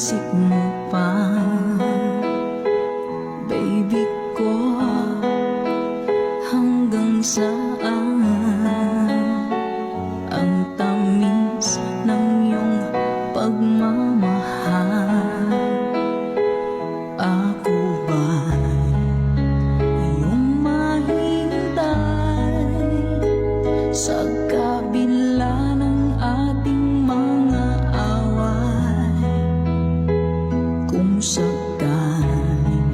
iniisip mo pa, baby ko, hanggang saan ang tamis ng iyong pagmamahal? Ako ba'y iyong mahintay sa kabila ng ating mga away? Kung sakaling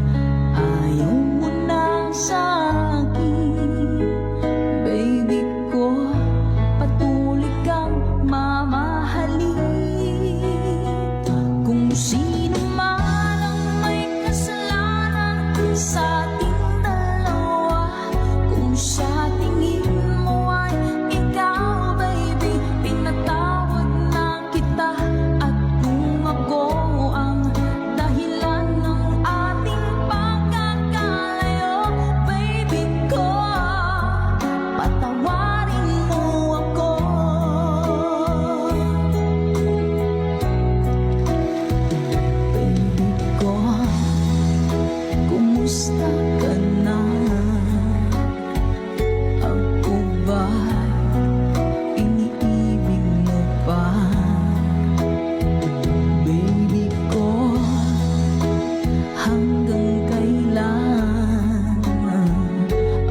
ayaw mo na sa'kin, baby ko, patuloy kang mamahalin. Kung sino man ang may kasalanan sa ating dalawa, kung sa tingin mo ay ikaw, baby, pinatawad na kita. At kung ako ang dahilan ng ating pagkakalayo, baby ko, patawarin mo ako. Baby ko, kumusta ka na? Ako ba'y iniibig mo pa? Baby ko, hanggang kailan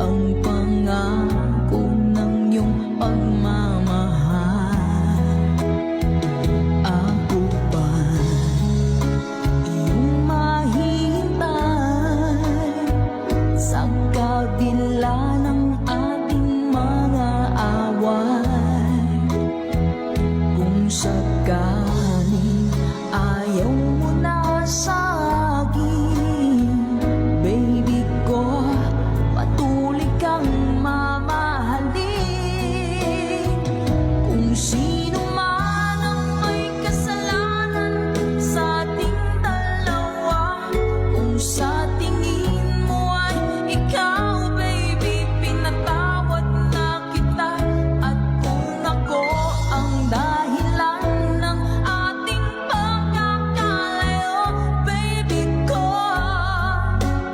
ang pangako ng iyong pagmamahal? Ako ba'y iyong mahintay sa kabila ng ating mga away? Kung sakaling ayaw mo na sa'kin, baby ko, patuloy kang mamahalin. Kung sino man ang may kasalanan sa ating dalawa, kung sa tingin mo ay ikaw, baby, pinatawad na kita. At kung ako ang dahilan ng ating pagkakalayo, baby ko,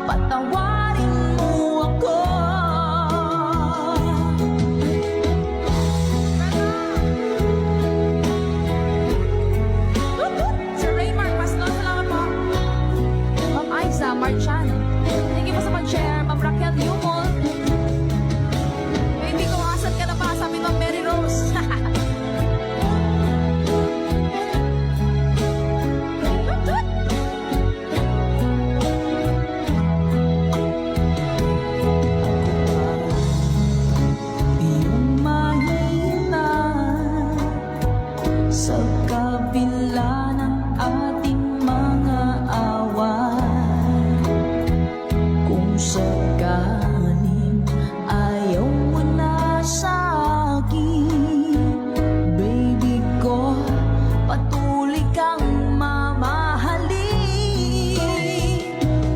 patawarin mo ako. Sir Raymar Pastor, salamat po. Ma'am Aiza Marchan, thank you po sa pag-share. Ma'am Raquel Yumol, baby ko, asan ka na pa? Sabi Ma'am Mary Rose. Iyong mahina sa kabila ng ating mga away. Kung sakaling ayaw mo na sa'kin, baby ko, patuloy kang mamahalin.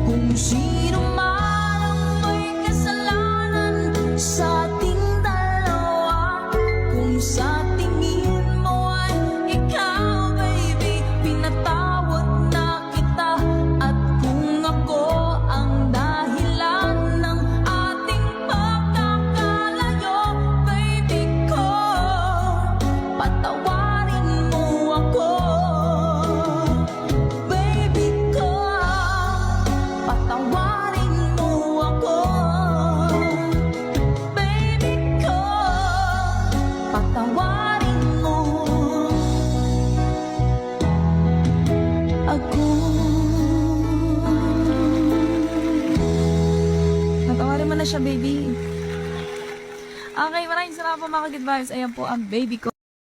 Kung sino man ang may kasalanan sa ating dalawa, kung sa tingin mo ay ikaw, baby, pinatawad na kita. At kung ako ang dahilan ng ating pagkakalayo, baby ko, patawarin mo ako. Baby ko, patawarin mo ako. Baby ko, patawarin mo ako. Natawarin mo na siya, baby. Okay, maraming salamat po mga good vibes. Ayan po ang baby ko.